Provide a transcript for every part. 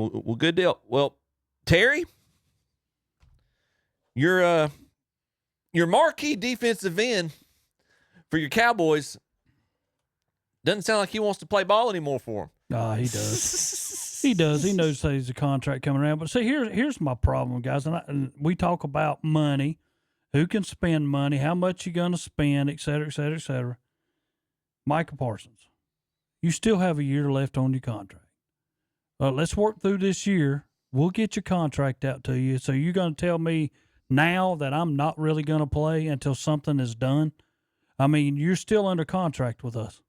Well, good deal. Well, Terry, your marquee defensive end for your Cowboys doesn't sound like he wants to play ball anymore for him. Ah, he does. He does. He knows there's a contract coming around. But see, here's my problem, guys. And we talk about money, who can spend money, how much you're going to spend, et cetera, et cetera, et cetera. Micah Parsons, you still have a year left on your contract. Let's work through this year. We'll get your contract out to you. So you're going to tell me now that I'm not really going to play until something is done? I mean, you're still under contract with us.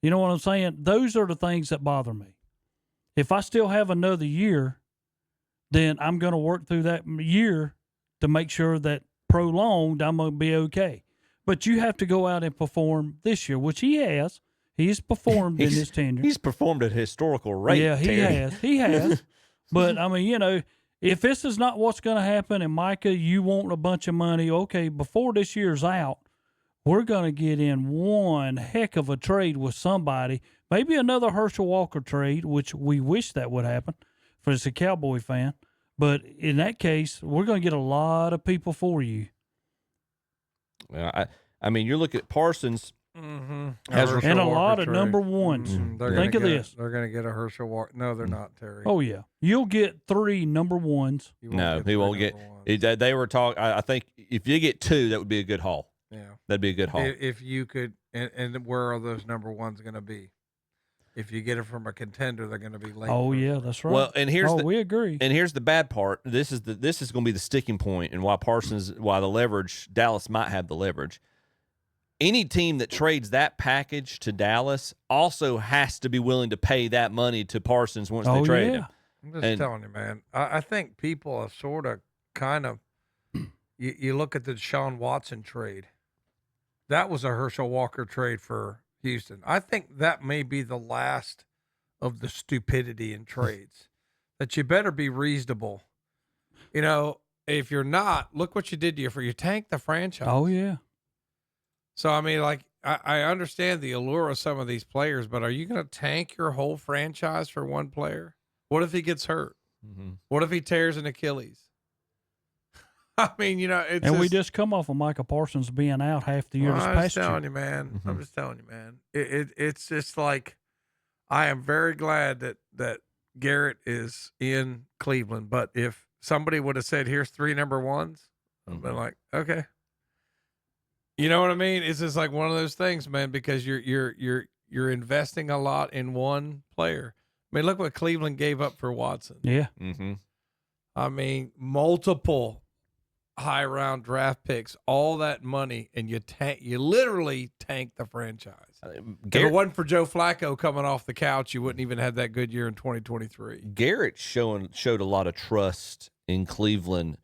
You know what I'm saying? Those are the things that bother me. If I still have another year, then I'm going to work through that year to make sure that prolonged I'm going to be okay. But you have to go out and perform this year, which he has. He's performed in his tenure. He's performed at a historical rate. Yeah, he Terry. has. He has. But, I mean, you know, if this is not what's going to happen, and Micah, you want a bunch of money, okay, before this year's out, we're going to get in one heck of a trade with somebody, maybe another Herschel Walker trade, which we wish that would happen for as a Cowboy fan. But in that case, we're going to get a lot of people for you. Well, I mean, you're looking at Parsons. Mm-hmm. And a lot of number ones. Mm-hmm. Think of this. They're going to get a Herschel Walker. No, they're not, Terry. Oh, yeah. You'll get 3 number ones. No, he won't get. They were talking. I think if you get 2, that would be a good haul. Yeah. That'd be a good haul. If you could, and where are those number ones going to be? If you get it from a contender, they're going to be late. Oh, yeah, that's right. Well, and we agree. And here's the bad part. This is going to be the sticking point, and why the leverage, Dallas might have the leverage. Any team that trades that package to Dallas also has to be willing to pay that money to Parsons once they trade him. I'm just telling you, man. I think people are sort of kind of you look at the Deshaun Watson trade. That was a Herschel Walker trade for Houston. I think that may be the last of the stupidity in trades. That you better be reasonable. You know, if you're not, look what you did to you tanked the franchise. Oh, yeah. So, I mean, like, I understand the allure of some of these players, but are you going to tank your whole franchise for one player? What if he gets hurt? Mm-hmm. What if he tears an Achilles? I mean, you know, we just come off of Micah Parsons being out half the year this past year. I'm just telling you, man. Mm-hmm. I'm just telling you, man. It's just like, I am very glad that Garrett is in Cleveland. But if somebody would have said, "Here's 3 number ones," I'd been like, okay. You know what I mean? It's just like one of those things, man, because you're investing a lot in one player. I mean, look what Cleveland gave up for Watson. Yeah. Mm-hmm. I mean, multiple high round draft picks, all that money, and you literally tank the franchise. If it wasn't for Joe Flacco coming off the couch, you wouldn't even have that good year in 2023. Garrett showed a lot of trust in Cleveland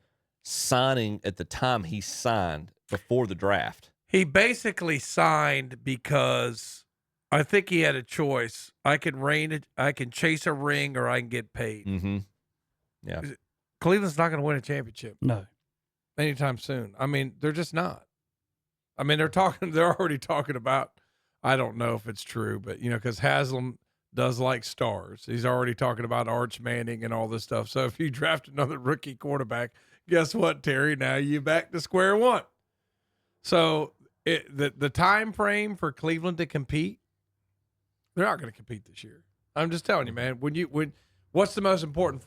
signing at the time he signed before the draft. He basically signed because I think he had a choice. I can chase a ring, or I can get paid. Mm-hmm. Yeah. Cleveland's not going to win a championship. No. Anytime soon. I mean, they're just not. I mean, they're already talking about, I don't know if it's true, but, you know, because Haslam does like stars. He's already talking about Arch Manning and all this stuff. So if you draft another rookie quarterback, guess what, Terry? Now you back to square one. So the time frame for Cleveland to compete, they're not going to compete this year. I'm just telling you, man. What's the most important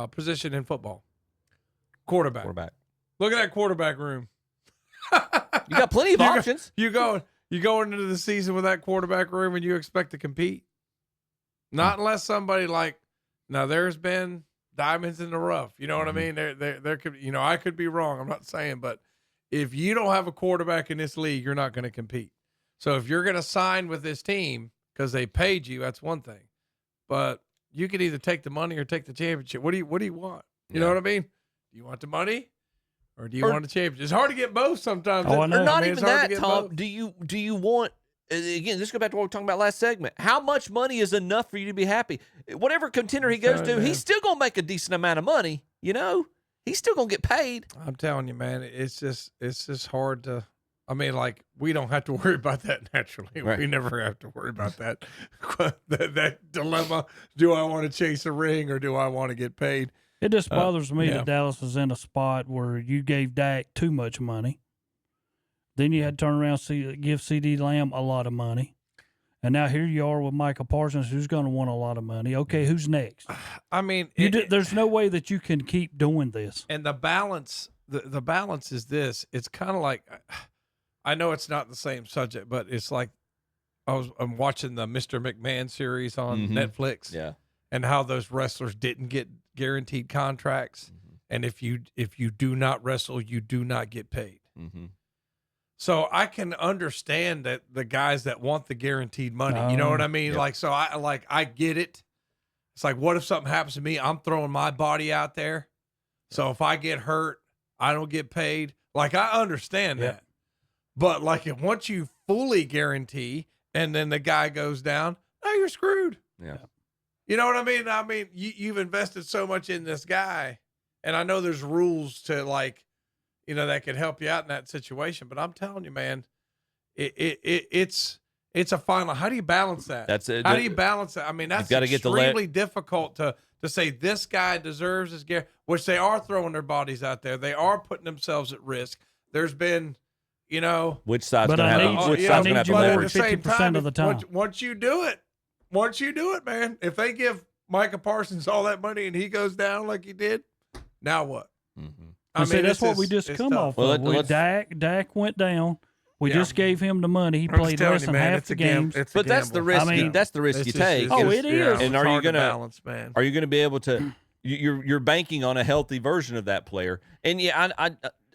position in football? Quarterback. Look at that quarterback room. You got plenty of options. You go into the season with that quarterback room and you expect to compete? Not unless somebody there's been diamonds in the rough. You know what I mean? There could, you know, I could be wrong. I'm not saying, but if you don't have a quarterback in this league, you're not going to compete. So if you're going to sign with this team because they paid you, that's one thing. But you can either take the money or take the championship. What do you want? You know what I mean? Do you want the money or do you want the championship? It's hard to get both sometimes. Oh, I know. Or not even that, Tom. Both. Do you want, again, this goes back to what we were talking about last segment. How much money is enough for you to be happy? Whatever contender he goes to, he's still going to make a decent amount of money, you know? He's still going to get paid. I'm telling you, man, it's just hard to I mean, like, we don't have to worry about that naturally. Right. We never have to worry about that. that dilemma. Do I want to chase a ring or do I want to get paid? It just bothers me yeah. that Dallas is in a spot where you gave Dak too much money. Then you had to turn around and give CD Lamb a lot of money. And now here you are with Micah Parsons, who's going to want a lot of money. Okay, who's next? I mean, there's no way that you can keep doing this. And the balance, the balance is this. It's kind of like, I know it's not the same subject, but it's like I'm watching the Mr. McMahon series on Netflix. Yeah. And how those wrestlers didn't get guaranteed contracts. And if you do not wrestle, you do not get paid. So I can understand that the guys that want the guaranteed money, you know what I mean? Yep. Like, so I get it. It's like, what if something happens to me? I'm throwing my body out there. So if I get hurt, I don't get paid. Like, I understand that. But like, once you fully guarantee and then the guy goes down, now you're screwed. Yeah. You know what I mean? I mean, you've invested so much in this guy, and I know there's rules to, like, you know, that could help you out in that situation. But I'm telling you, man, it's a fine line. How do you balance that? That's it. How do you balance that? I mean, that's extremely difficult to say this guy deserves his guarantee, which they are throwing their bodies out there. They are putting themselves at risk. There's been, you know, which side's but going to have I need you more 50% of the time. Once you do it, man, if they give Micah Parsons all that money and he goes down like he did, now what? I mean, that's what we just come off of. Dak went down. We just gave him the money. He played less than half the games. But that's the risk. I mean, that's the risk you take. Oh, it is. And are you going to balance, man? Are you going to be able to? You're banking on a healthy version of that player. And yeah,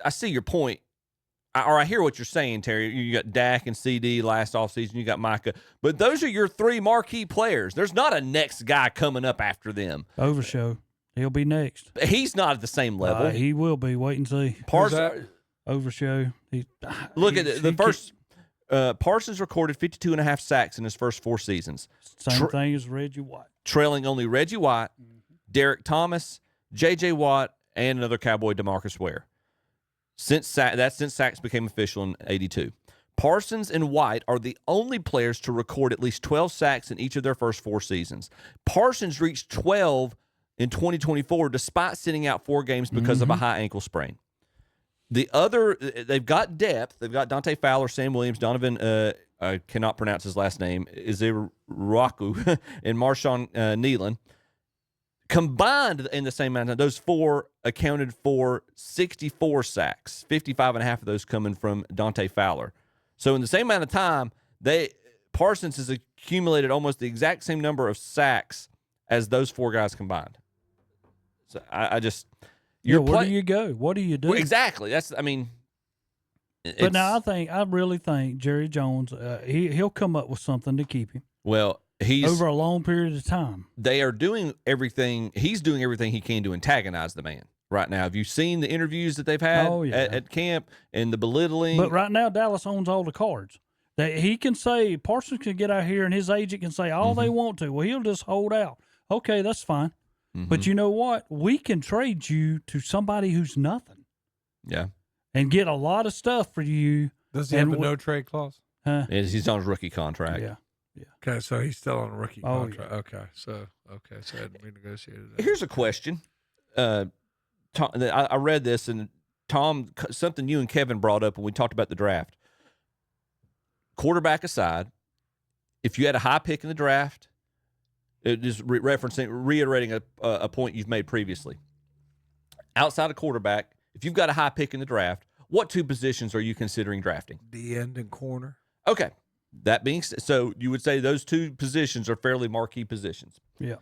I see your point. I hear what you're saying, Terry. You got Dak and CD last offseason. You got Micah. But those are your three marquee players. There's not a next guy coming up after them. Overshow. He'll be next. He's not at the same level. He will be. Wait and see. Overshow. Look at the first. Parsons recorded 52.5 sacks in his first 4 seasons. Same thing as Reggie White. Trailing only Reggie White, Derek Thomas, J.J. Watt, and another Cowboy, DeMarcus Ware. Since sacks became official in '82. Parsons and White are the only players to record at least 12 sacks in each of their first 4 seasons. Parsons reached 12 in 2024 despite sitting out 4 games because of a high ankle sprain. They've got depth. They've got Dante Fowler, Sam Williams, Donovan, I cannot pronounce his last name, Iziraku, and Marshawn Nealon. Combined in the same amount of time, those 4 accounted for 64 sacks, 55.5 of those coming from Dante Fowler. So in the same amount of time, Parsons has accumulated almost the exact same number of sacks as those 4 guys combined. So I just... where do you go? What do you do? Well, exactly. But now I really think Jerry Jones, he'll come up with something to keep him. Well, he's over a long period of time. They are doing everything. He's doing everything he can to antagonize the man right now. Have you seen the interviews that they've had at camp and the belittling? But right now, Dallas owns all the cards. He can say, Parsons can get out here and his agent can say all they want to. Well, he'll just hold out. Okay, that's fine. But you know what? We can trade you to somebody who's nothing. Yeah. And get a lot of stuff for you. Does he have a no-trade clause? He's on his rookie contract. Yeah. Okay, so he's still on a rookie contract. Yeah. Okay, so I hadn't renegotiated that. Here's a question. Tom, I read this, and Tom, something you and Kevin brought up when we talked about the draft. Quarterback aside, if you had a high pick in the draft, just reiterating a point you've made previously. Outside of quarterback, if you've got a high pick in the draft, what 2 positions are you considering drafting? The end and corner. Okay. That being so, you would say those 2 positions are fairly marquee positions. Yeah.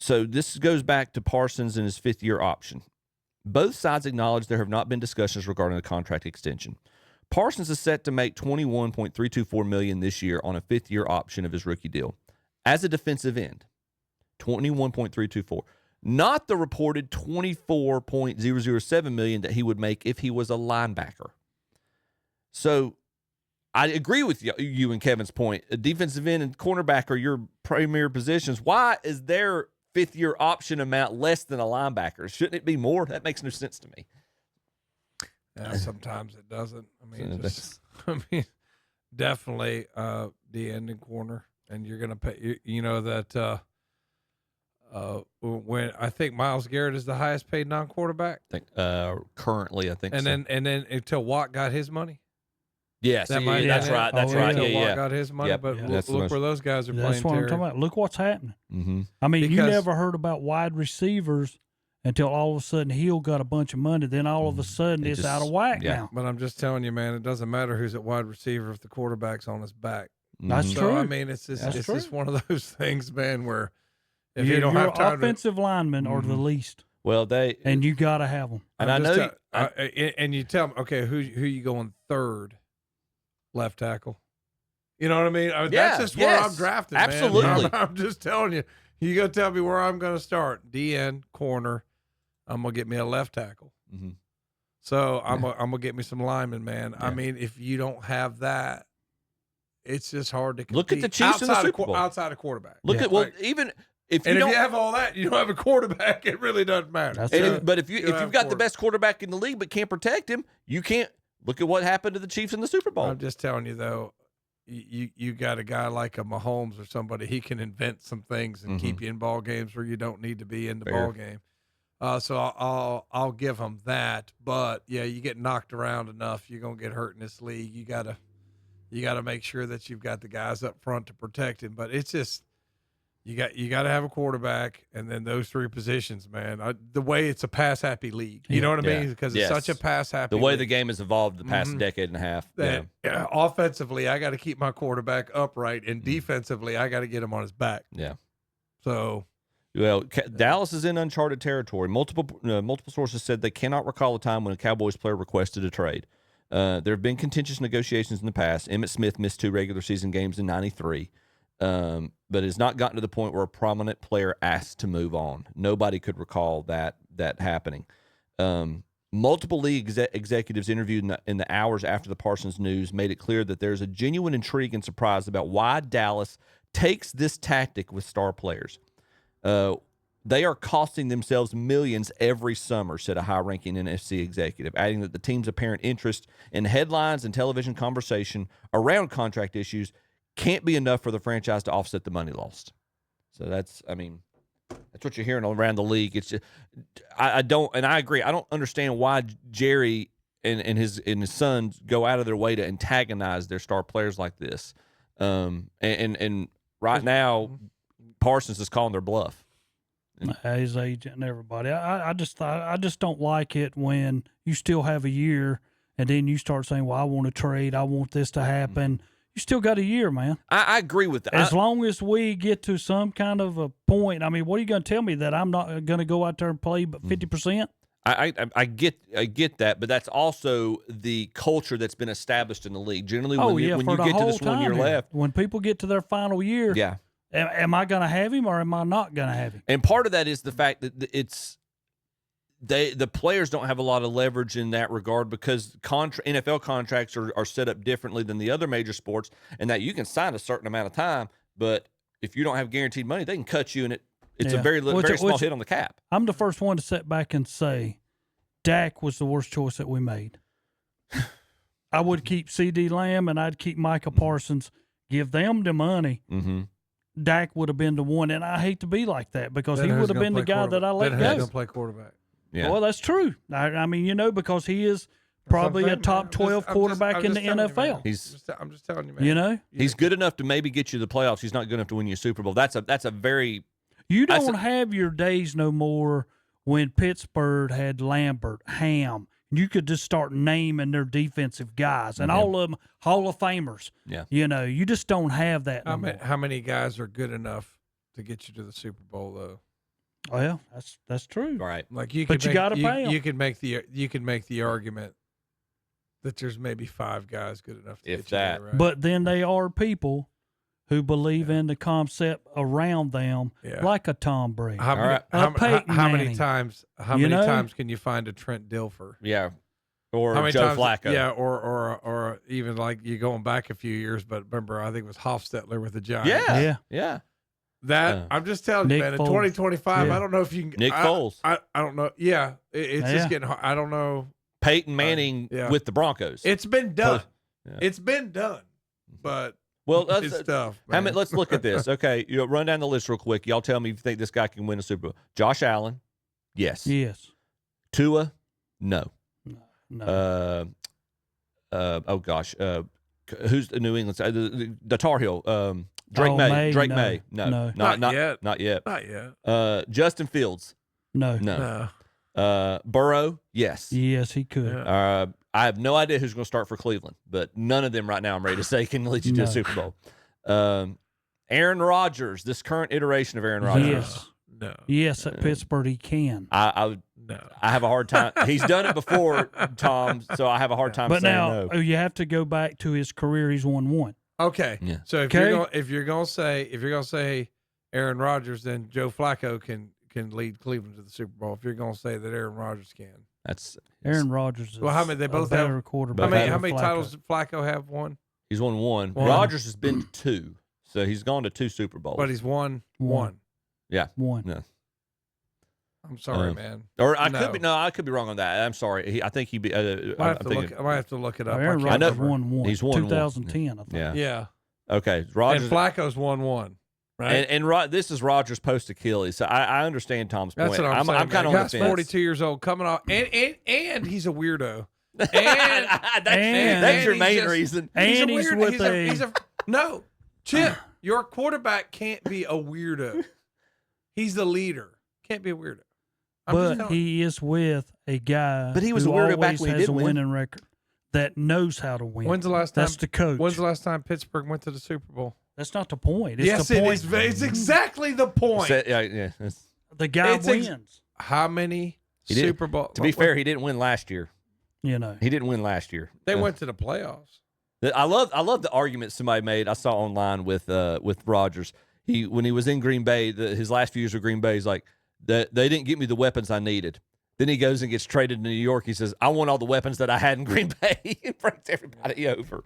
So this goes back to Parsons and his 5th-year option. Both sides acknowledge there have not been discussions regarding a contract extension. Parsons is set to make $21.324 million this year on a 5th-year option of his rookie deal. As a defensive end, $21.324. Not the reported $24.007 million that he would make if he was a linebacker. So I agree with you and Kevin's point. A defensive end and cornerback are your premier positions. Why is their 5th-year option amount less than a linebacker? Shouldn't it be more? That makes no sense to me. Yeah, sometimes it doesn't. I mean, So I mean, definitely the ending corner, and you're gonna pay. You know that when I think Myles Garrett is the highest paid non-quarterback, currently, I think. and so. then until Watt got his money. Yeah, That so might that's have been right. it. That's Oh, right. Until Yeah, Watt yeah. got his money, Yep. but Yeah. look, That's the most- where those guys are That's playing. what I'm Terry. talking about. Look what's happening. Mm-hmm. I mean, you Because- never heard about wide receivers until all of a sudden Hill got a bunch of money. Then all of a sudden It it's just- out of whack yeah. now. But I'm just telling you, man, it doesn't matter who's at wide receiver if the quarterback's on his back. That's Mhm. So true. I mean, it's just That's it's true. just one of those things, man, where if your you don't have time offensive linemen are the Mhm. least, Well, and you got to have them. and I I'm know. just and you tell them, okay, who you going third, left tackle? You know what I mean? Yeah, That's just where I'm yes, drafting. absolutely. Man. I'm just telling you. You got to tell me where I'm going to start. DN, corner. I'm gonna get me a left tackle. Mhm. So I'm gonna get me some linemen, man. I Yeah. mean, if you don't have that, it's just hard to compete. Look at the Chiefs in the Super Bowl. outside of quarterback. Look Yeah. at well, Like, even if you and if don't. you have all that, you don't have a quarterback. It really doesn't matter. That's and right. if, but if You don't you've have got the quarter- best quarterback in the league but can't protect him, you can't. Look at what happened to the Chiefs in the Super Bowl. I'm just telling you though, you got a guy like a Mahomes or somebody. He can invent some things and keep you in ball games where you don't need to be in the Fair. ball game. So I'll give him that. But yeah, you get knocked around enough, you're gonna get hurt in this league. You gotta make sure that you've got the guys up front to protect him. But it's just you got to have a quarterback, and then those three positions, man. The way it's a pass happy league, you know what I Yeah. mean? Because Yes. it's such a pass happy. The way league. the game has evolved the past Mhm. decade and a half. That offensively, I got to keep my quarterback upright, and Mhm. defensively, I got to get him on his back. Yeah. So Well, Dallas is in uncharted territory. Multiple sources said they cannot recall a time when a Cowboys player requested a trade. There have been contentious negotiations in the past. Emmitt Smith missed 2 regular season games in '93, but has not gotten to the point where a prominent player asked to move on. Nobody could recall that happening. Multiple league executives interviewed in the hours after the Parsons news made it clear that there's a genuine intrigue and surprise about why Dallas takes this tactic with star players. They are costing themselves millions every summer, said a high-ranking NFC executive, adding that the team's apparent interest in headlines and television conversation around contract issues can't be enough for the franchise to offset the money lost. So that's what you're hearing around the league. It's just, I agree. I don't understand why Jerry and his sons go out of their way to antagonize their star players like this. And right now, Parsons is calling their bluff. His agent and everybody. I just don't like it when you still have a year and then you start saying, "Well, I want to trade. I want this to happen." You still got a year, man. I agree with that. As long as we get to some kind of a point, I mean, what are you going to tell me that I'm not going to go out there and play but 50%? I get that, but that's also the culture that's been established in the league. Generally, when you for the get to whole this 1 year time here. left, When people get to their final year, yeah. am I going to have him or am I not going to have him? And part of that is the fact that the players don't have a lot of leverage in that regard because NFL contracts are set up differently than the other major sports, and that you can sign a certain amount of time, but if you don't have guaranteed money, they can cut you, and it's a very small hit on the cap. I'm the first one to sit back and say Dak was the worst choice that we made. I would keep C.D. Lamb and I'd keep Micah Parsons, give them the money. Mm-hmm. Dak would have been the one, and I hate to be like that because he would have been the guy that I let Who's go. going to play quarterback? Yeah. Well, that's true. I mean, because he is probably a top 12 quarterback in the NFL. I'm just telling you, man. He's good enough to maybe get you to the playoffs. He's not good enough to win you a Super Bowl. That's a very You don't have your days no more when Pittsburgh had Lambert, Ham. You could just start naming their defensive guys, and all of them Hall of Famers. Yeah. You just don't have that no more. How many guys are good enough to get you to the Super Bowl, though? Well, that's true. right. Like you gotta pay 'em. You can make the argument that there's maybe 5 guys good enough to If get you that. there, right? But then they are people who believe in the concept around them, Yeah. like a Tom Brady. How many, right. how many Manning. times can you find a Trent Dilfer? Yeah. Or How many Joe times, Flacco. Yeah, or even like you going back a few years, but remember I think it was Hofstetler with the Giants. Yeah. Yeah. That I'm just telling you, Nick man. In Foles. 2025, Yeah. I don't know if you can. Nick Foles. I don't know. Yeah, it's Yeah. just getting hard. I don't know. Peyton Manning with the Broncos. It's been done. Yeah. It's been done. But well, it's tough. Man. Let's look at this. Okay, run down the list real quick. Y'all tell me if you think this guy can win a Super Bowl. Josh Allen, yes. Yes. Tua, no. No. Oh gosh, who's the New England side? The Tar Heel, Drake May. Drake May, no, not yet. Not yet. Justin Fields, no. Burrow, yes. Yes, he could. Yeah. I have no idea who's going to start for Cleveland, but none of them right now I'm ready to say can lead you to a Super Bowl. Aaron Rodgers, this current iteration of Aaron Rodgers. Yes. No. Yes, at Pittsburgh he can. I have a hard time. He's done it before, Tom, so I have a hard time but saying now, no. you have to go back to his career. He's won one. Okay. Yeah. So if you're gonna say Aaron Rodgers, then Joe Flacco can lead Cleveland to the Super Bowl. If you're gonna say that Aaron Rodgers can, that's Aaron Rodgers. Is well, how many they both a better have? quarterback. How many titles did Flacco have? One. He's won one. Rodgers has been to two, so he's gone to 2 Super Bowls. But he's won one. Yeah, one. No. I'm sorry, man. Or I could be wrong on that. I'm sorry. I think he be. I might have to look it up. Aaron Rodgers won one. He's won 2010. one. I think. Yeah. Okay, Rodgers and Flacco's won one. Right. And this is Rodgers post Achilles. So I understand Tom's point. That's what I'm saying. I'm kind of on the fence. 42 years old, coming off, and he's a weirdo. That's your main reason. And he's no, Chip. Your quarterback can't be a weirdo. He's the leader. Can't be a weirdo. But he is with a guy. But he was a weirdo back when he did win. Winning record that knows how to win. When's the last time? That's the coach. When's the last time Pittsburgh went to the Super Bowl? That's not the point. It's yes, the point. It is. It's exactly the point. The guy wins. How many Super Bowl? To be fair, he didn't win last year. You know, he didn't win last year. They went to the playoffs. I love the argument somebody made. I saw online with Rodgers. When he was in Green Bay, his last few years of Green Bay, he's like, they didn't get me the weapons I needed. Then he goes and gets traded to New York. He says, I want all the weapons that I had in Green Bay. and breaks everybody over.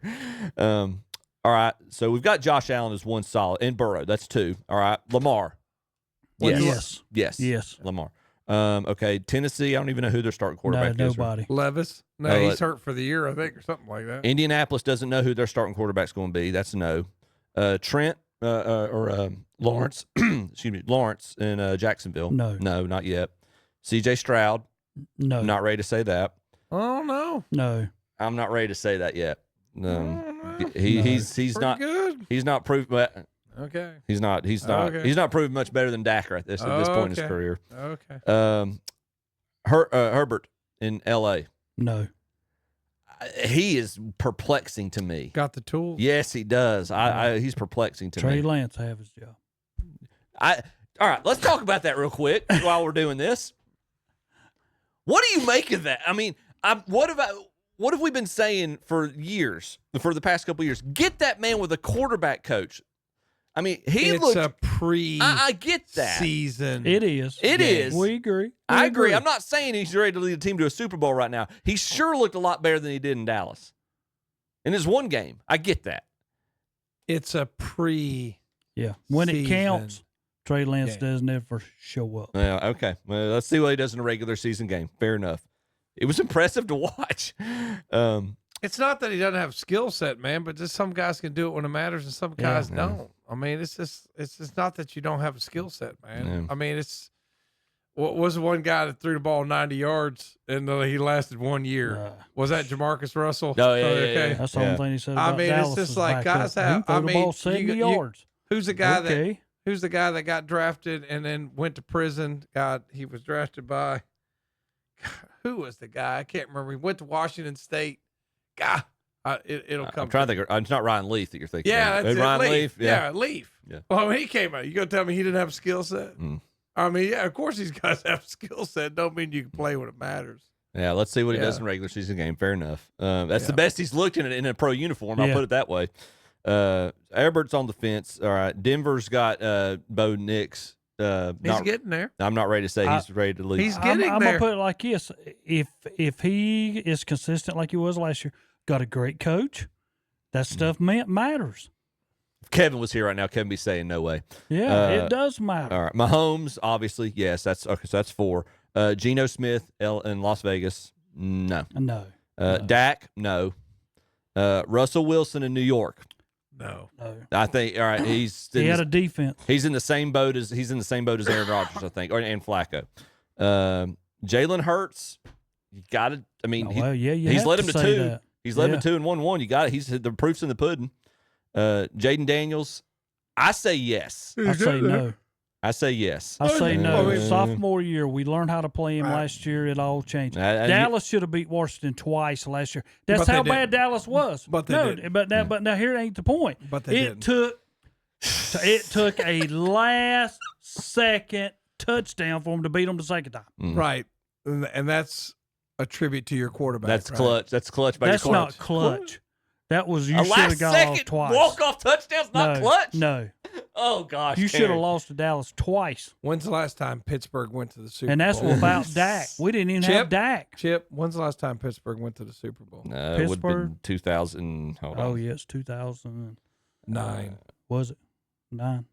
All right, so we've got Josh Allen as one solid, and Burrow, that's 2. All right, Lamar. Yes. Lamar. Okay, Tennessee, I don't even know who their starting quarterback is. Nobody. Levis? No, he's hurt for the year, I think, or something like that. Indianapolis doesn't know who their starting quarterback's going to be. That's a no. Trent or Lawrence, excuse me, Lawrence in Jacksonville. No, not yet. C.J. Stroud. No, not ready to say that. Oh no. I'm not ready to say that yet. He's not good. He's not proved. Okay. He's not proved much better than Dak at this point in his career. Okay. Herbert in L.A. No. He is perplexing to me. Got the tools. Yes, he does. He's perplexing to me. Trey Lance have his job. All right, let's talk about that real quick while we're doing this. What do you make of that? I mean, what have we been saying for years, for the past couple of years? Get that man with a quarterback coach. I mean, it's a I get that. Season. It is. It is. We agree. I agree. I'm not saying he's ready to lead the team to a Super Bowl right now. He sure looked a lot better than he did in Dallas. In his one game. I get that. It's a Yeah. When it counts, Trey Lance doesn't ever show up. Yeah, okay. Well, let's see what he does in a regular season game. Fair enough. It was impressive to watch. It's not that he doesn't have skill set, man, but just some guys can do it when it matters and some guys don't. I mean, it's just not that you don't have a skill set, man. Yeah. I mean, what was the one guy that threw the ball 90 yards and he lasted 1 year? Was that Jamarcus Russell? Oh, yeah. That's the only thing he said about I mean, Dallas it's just like guys have. He threw the ball 70 yards. Who's the guy that got drafted and then went to prison? God, he was drafted by. Who was the guy? I can't remember. He went to Washington State. God, it'll come. I'm trying to think. It's not Ryan Leaf that you're thinking. Yeah, that's Ryan Leaf. Yeah, Leaf. Yeah. Well, when he came out, you gonna tell me he didn't have a skill set? Mm. I mean, yeah, of course these guys have a skill set. Don't mean you can play when it matters. Yeah, let's see what he does in a regular season game. Fair enough. That's the best he's looked in a pro uniform. I'll put it that way. Herbert's on the fence. All right, Denver's got Bo Nix. He's getting there. I'm not ready to say he's ready to leave. He's getting there. I'm gonna put it like this: if he is consistent like he was last year, got a great coach, that stuff matters. If Kevin was here right now, Kevin be saying no way. Yeah, it does matter. All right, Mahomes, obviously, yes. That's okay. So that's 4. Geno Smith in Las Vegas. No. No. Dak, no. Russell Wilson in New York. No. I think. All right, He had a defense. He's in the same boat as Aaron Rodgers, I think, and Flacco. Jalen Hurts, you got to. I mean, he's led him to 2. That. He's led him to 2 and 1-1. You got it. He's the proof's in the pudding. Jaden Daniels, I say yes. I say no. I say yes. I say no. Sophomore year, we learned how to play him last year. It all changed. Dallas should have beat Washington twice last year. That's how bad Dallas was. But they didn't. But now here ain't the point. But they it took a last second touchdown for him to beat them the second time. Right, and that's a tribute to your quarterback. That's clutch. That's clutch. That's not clutch. That was you should have got off twice. Walk-off touchdowns, not clutch? No. Oh, gosh. You should have lost to Dallas twice. When's the last time Pittsburgh went to the Super Bowl? And that's without Dak. We didn't even have Dak. Chip, when's the last time Pittsburgh went to the Super Bowl? No, it would have been 2000. Hold on. Oh, yes, 2009. Was it? 9.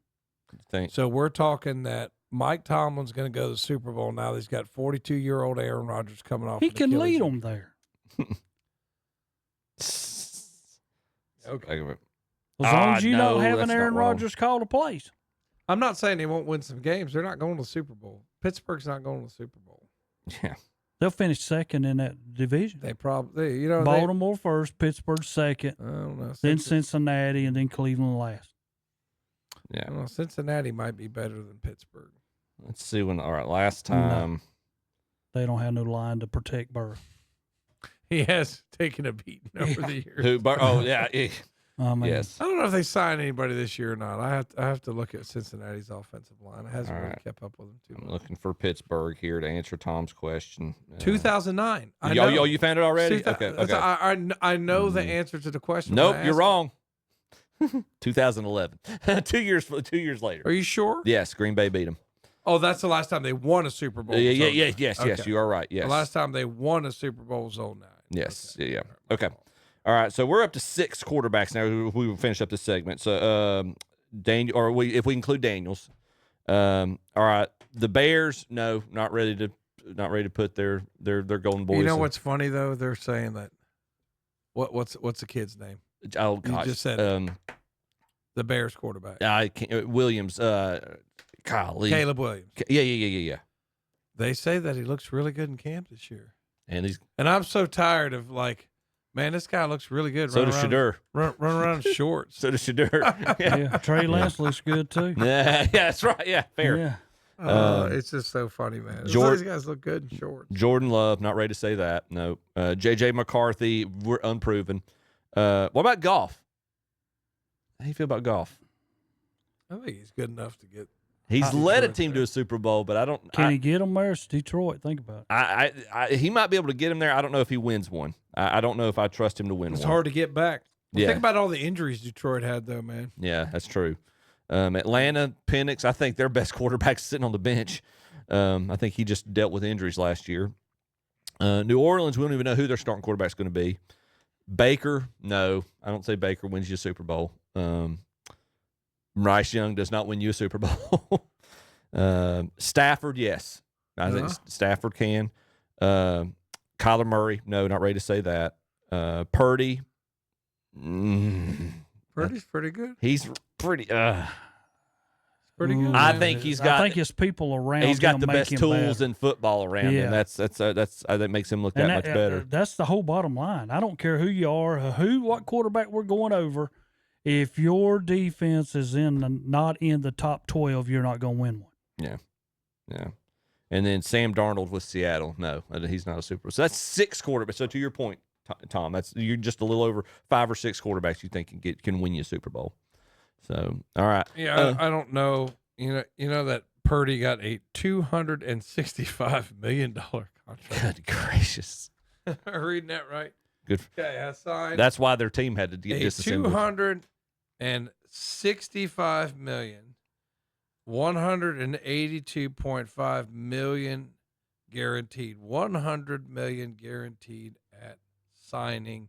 So we're talking that Mike Tomlin's going to go to the Super Bowl now that he's got 42-year-old Aaron Rodgers coming off. He can lead them there. Okay. As long as you don't have an Aaron Rodgers call to plays. I'm not saying they won't win some games. They're not going to the Super Bowl. Pittsburgh's not going to the Super Bowl. Yeah. They'll finish second in that division. They probably, Baltimore first, Pittsburgh second, I don't know. then Cincinnati, and then Cleveland last. Yeah. Well, Cincinnati might be better than Pittsburgh. Let's see when. All right, last time. They don't have no line to protect Burrow. He has taken a beating over the years. Yes. I don't know if they signed anybody this year or not. I have to look at Cincinnati's offensive line. It hasn't really kept up with them too much. I'm looking for Pittsburgh here to answer Tom's question. 2009. You found it already? Okay. I know the answer to the question. Nope, you're wrong. 2011. 2 years later. Are you sure? Yes, Green Bay beat them. Oh, that's the last time they won a Super Bowl. Yes, you are right. Yes. The last time they won a Super Bowl was 09. Yes. Okay. Yeah. Okay. All right. So we're up to 6 quarterbacks now. We will finish up this segment. So if we include Daniels. All right. The Bears, no, not ready to put their golden boys. You know what's funny though? They're saying that. What's the kid's name? Oh gosh. You just said the Bears quarterback. I can't. Williams. Golly. Caleb Williams. Yeah. They say that he looks really good in camp this year. And I'm so tired of man, this guy looks really good. So does Shedeur. Run around in shorts. So does Shedeur. Yeah. Trey Lance looks good too. Yeah, that's right. Yeah, fair. Yeah. It's just so funny, man. These guys look good in shorts. Jordan Love, not ready to say that. No. J.J. McCarthy, we're unproven. What about Goff? How do you feel about Goff? I think he's good enough to get. He's led a team to a Super Bowl, but I don't. Can he get them there? It's Detroit. Think about it. He might be able to get him there. I don't know if he wins one. I don't know if I trust him to win one. It's hard to get back. Think about all the injuries Detroit had, though, man. Yeah, that's true. Atlanta, Penix, I think their best quarterback's sitting on the bench. I think he just dealt with injuries last year. New Orleans, we don't even know who their starting quarterback's going to be. Baker, no. I don't say Baker wins you a Super Bowl. Bryce Young does not win you a Super Bowl. Stafford, yes. I think Stafford can. Kyler Murray, no, not ready to say that. Purdy. Purdy's pretty good. He's pretty. Pretty good. I think he's got. I think his people around. He's got him the make best him tools better. in football around him. That's that makes him look much better. That's the whole bottom line. I don't care who you are, what quarterback we're going over. If your defense is not in the top 12, you're not going to win one. Yeah. And then Sam Darnold with Seattle. No, he's not a Super Bowl. So that's 6 quarterbacks. So to your point, Tom, you're just a little over 5 or 6 quarterbacks you think can win you a Super Bowl. So all right. Yeah, I don't know. You know that Purdy got a $265 million contract. Good gracious. Am I reading that right? Good. Okay, I signed. That's why their team had to get disassembled. $265 million, $182.5 million guaranteed, $100 million guaranteed at signing,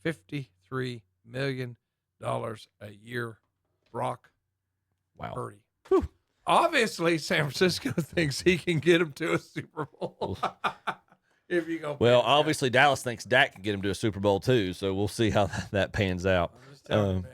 $53 million a year. Brock Purdy. Whew. Obviously, San Francisco thinks he can get him to a Super Bowl. if you go. Well, obviously Dallas thinks Dak can get him to a Super Bowl too, so we'll see how that pans out. I'm just telling you, man.